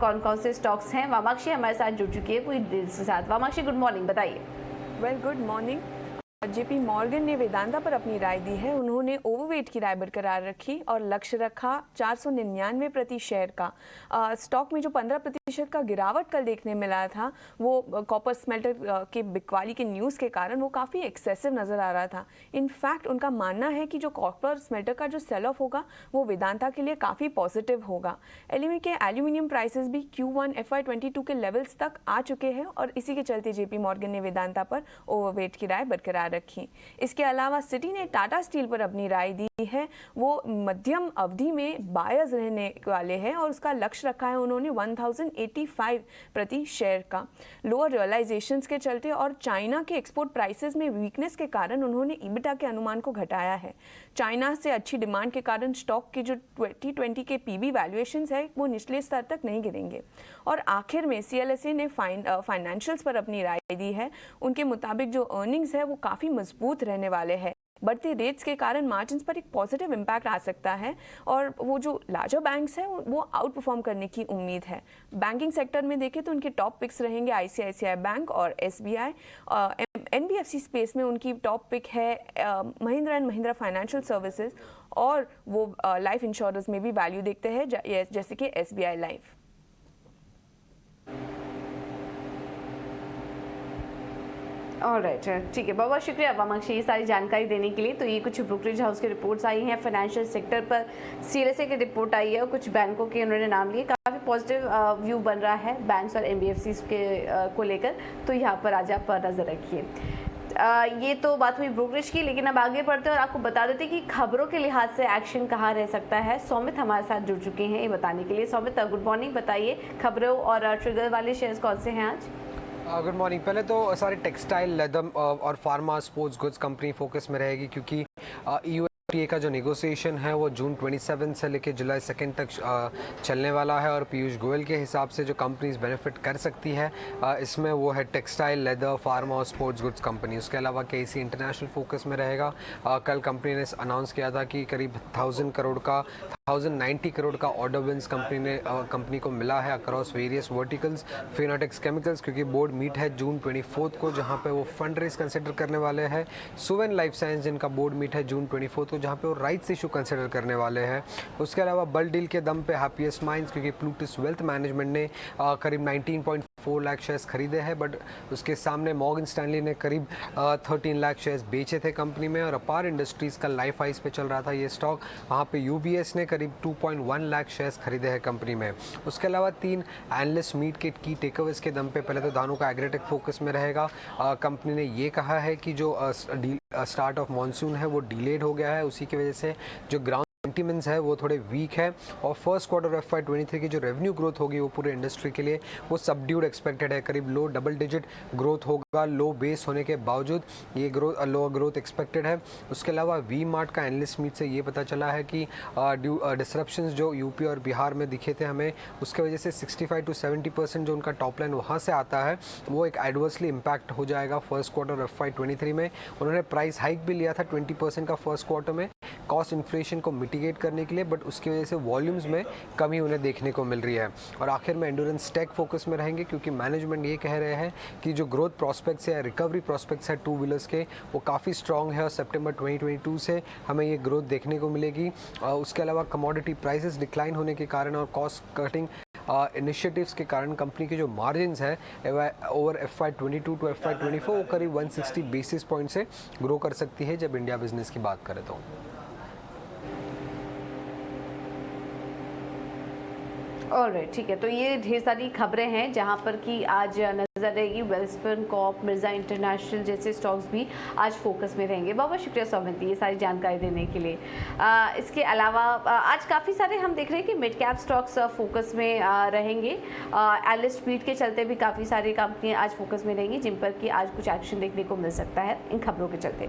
कौन कौन से स्टॉक्स हैं। वामाक्षी हमारे साथ जुड़ चुकी है पूरी डिटेल्स के साथ। वामाक्षी गुड मॉर्निंग, बताइए। Well, good morning. JP Morgan ने वेदांता पर अपनी राय दी है। उन्होंने ओवरवेट की राय बरकरार रखी और लक्ष्य रखा 499 प्रति शेयर का। स्टॉक में जो 15% का गिरावट कल देखने मिला था वो कॉपर स्मेल्टर के बिकवाली के न्यूज़ के कारण वो काफ़ी एक्सेसिव नज़र आ रहा था। इनफैक्ट उनका मानना है कि जो कॉपर स्मेल्टर का जो सेल ऑफ होगा वो वेदांता के लिए काफ़ी पॉजिटिव होगा। एलएमई के एल्यूमिनियम प्राइसेस भी Q1 FY22 के लेवल्स तक आ चुके हैं और इसी के चलते जेपी मॉर्गन ने वेदांता पर ओवरवेट की राय बरकरार रखी। इसके अलावा सिटी ने टाटा स्टील पर अपनी राय दी है। वो मध्यम अवधि में बायर्स रहने वाले हैं और उसका लक्ष्य रखा है उन्होंने 1085 प्रति शेयर का। लोअर रियलाइजेशंस के चलते और चाइना के एक्सपोर्ट प्राइसेस में वीकनेस के कारण उन्होंने ईबिटा के अनुमान को घटाया है। चाइना से अच्छी डिमांड के कारण स्टॉक के जो 2020 के पीबी वैल्यूएशंस है वो निचले स्तर तक नहीं गिरेंगे। और आखिर में सीएलएसए ने फाइनेंशियल्स पर अपनी राय दी है। उनके मुताबिक जो अर्निंग्स है वो काफ़ी मजबूत रहने वाले हैं। बढ़ती रेट्स के कारण मार्जिन्स पर एक पॉजिटिव इम्पैक्ट आ सकता है और वो जो लार्जर बैंक्स हैं वो आउट परफॉर्म करने की उम्मीद है। बैंकिंग सेक्टर में देखें तो उनके टॉप पिक्स रहेंगे आईसीआईसीआई बैंक और एसबीआई। एनबीएफसी स्पेस में उनकी टॉप पिक है Mahindra and Mahindra financial services और वो लाइफ इंश्योरेंस में भी वैल्यू देखते हैं जैसे कि एसबीआई लाइफ। ऑलराइट, ठीक है, बहुत बहुत शुक्रिया वामाक्षी ये सारी जानकारी देने के लिए। तो ये कुछ ब्रोकरेज हाउस की रिपोर्ट्स आई हैं, फाइनेंशियल सेक्टर पर सीएलएसए की रिपोर्ट आई है और कुछ बैंकों के उन्होंने नाम लिए। काफ़ी पॉजिटिव व्यू बन रहा है बैंक्स और एनबीएफसीज के को लेकर, तो यहाँ पर आज आप नज़र रखिए। ये तो बात हुई ब्रोकरेज की, लेकिन अब आगे बढ़ते हैं और आपको बता देते कि खबरों के लिहाज से एक्शन कहाँ रह सकता है। सौमित हमारे साथ जुड़ चुके हैं ये बताने के लिए। सौमित गुड मॉर्निंग, बताइए खबरों और ट्रिगर वाले शेयर्स कौन से हैं आज? Good morning. पहले तो सारे टेक्सटाइल, लेदर और pharma, sports goods company focus में रहेगी क्योंकि यूएफटीए का जो नेगोशिएशन है वो जून 27 से लेकर जुलाई 2 तक चलने वाला है और पीयूष गोयल के हिसाब से जो कंपनीज बेनिफिट कर सकती है इसमें वो है टेक्सटाइल, लेदर, फार्मा और स्पोर्ट्स गुड्स कंपनी। उसके अलावा केसी इंटरनेशनल फोकस में रहेगा। कल कंपनी ने अनाउंस किया था कि करीब 1090 करोड़ का ऑर्डर विंस कंपनी को मिला है across various verticals. Fineotex chemicals क्योंकि बोर्ड मीट है जून 24 को जहां पे वो फंड रेज कंसिडर करने वाले हैं। सुवेन लाइफ साइंस जिनका बोर्ड मीट है जून 24 को जहां पे वो राइट्स इशू कंसिडर करने वाले हैं। उसके अलावा बल डील के दम पे हैप्पीएस्ट माइंड्स क्योंकि प्लूटस वेल्थ मैनेजमेंट ने करीब 19.4 लाख शेयर्स खरीदे हैं, बट उसके सामने मॉर्गन स्टैनली ने करीब 13 लाख शेयर्स बेचे थे कंपनी में। और अपार इंडस्ट्रीज का लाइफ हाइस पे चल रहा था ये स्टॉक, वहाँ पे यूबीएस ने करीब 2.1 लाख शेयर्स खरीदे हैं कंपनी में। उसके अलावा 3 एनालिस्ट मीट के की टेकअवेज के दम पे पहले तो दानों का एग्रीटेक फोकस में रहेगा। कंपनी ने ये कहा है कि जो स्टार्ट ऑफ मॉनसून है वो डिलेड हो गया है, उसी की वजह से जो ग्राउंड सेंटिमेंट्स है वो थोड़े वीक है और फर्स्ट क्वार्टर FY23 की जो रेवेन्यू ग्रोथ होगी वो पूरे इंडस्ट्री के लिए वो सबड्यूड एक्सपेक्टेड है। करीब लो डबल डिजिट ग्रोथ होगा, लो बेस होने के बावजूद ये लोअर ग्रोथ एक्सपेक्टेड है। उसके अलावा वी मार्ट का एनालिस्ट मीट से ये पता चला है कि डिसरप्शंस जो यूपी और बिहार में दिखे थे हमें, उसके वजह से 65 to 70% जो उनका टॉप लाइन वहाँ से आता है वो एक एडवर्सली इम्पैक्ट हो जाएगा फर्स्ट क्वार्टर FY23 में। उन्होंने प्राइस हाइक भी लिया था 20% का फर्स्ट क्वार्टर में कॉस्ट इन्फ्लेशन को मिटिगेट करने के लिए, बट उसकी वजह से वॉल्यूम्स में कमी उन्हें देखने को मिल रही है। और आखिर में एंड्योरेंस टेक फोकस में रहेंगे क्योंकि मैनेजमेंट ये कह रहे हैं कि जो ग्रोथ प्रॉस्पेक्ट्स है, रिकवरी प्रॉस्पेक्ट्स है टू व्हीलर्स के वो काफ़ी स्ट्रॉन्ग है और सितंबर 2022 से हमें ये ग्रोथ देखने को मिलेगी। उसके अलावा कमोडिटी प्राइसेस डिक्लाइन होने के कारण और कॉस्ट कटिंग इनिशिएटिव्स के कारण कंपनी के जो मार्जिन्स है ओवर FY22 टू FY24 वो करीब 160 बेसिस पॉइंट से ग्रो कर सकती है जब इंडिया बिजनेस की बात करें तो। ऑलराइट, ठीक है, तो ये ढेर सारी खबरें हैं जहां पर कि आज नजर रहेगी। वेल्सपन कॉप, मिर्जा इंटरनेशनल जैसे स्टॉक्स भी आज फोकस में रहेंगे। बहुत बहुत शुक्रिया सौमित ये सारी जानकारी देने के लिए। इसके अलावा आज काफ़ी सारे हम देख रहे हैं कि मिड कैप स्टॉक्स फोकस में रहेंगे। एनालिस्ट मीट के चलते भी काफ़ी सारी कंपनियां आज फोकस में रहेंगी जिन पर कि आज कुछ एक्शन देखने को मिल सकता है इन खबरों के चलते।